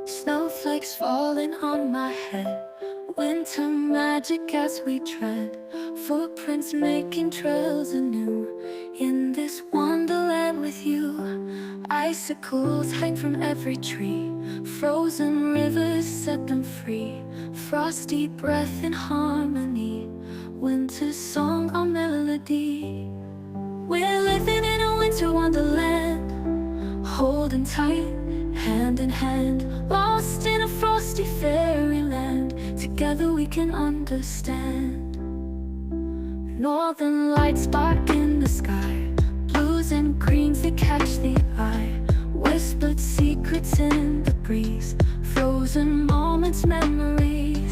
Snowflakes falling on my head, winter magic as we tread, footprints making trails anew. In this wonderland with you, icicles hang from every tree, frozen rivers set them free, frosty breath in harmony, winter's song our melody. We're living in a winter wonderland, holding tight, hand in hand, lost in a frosty fairyland. Together we can understand. Northern lights spark in the sky, blues and greens that catch the eye, whispered secrets in the breeze, frozen moments, memories.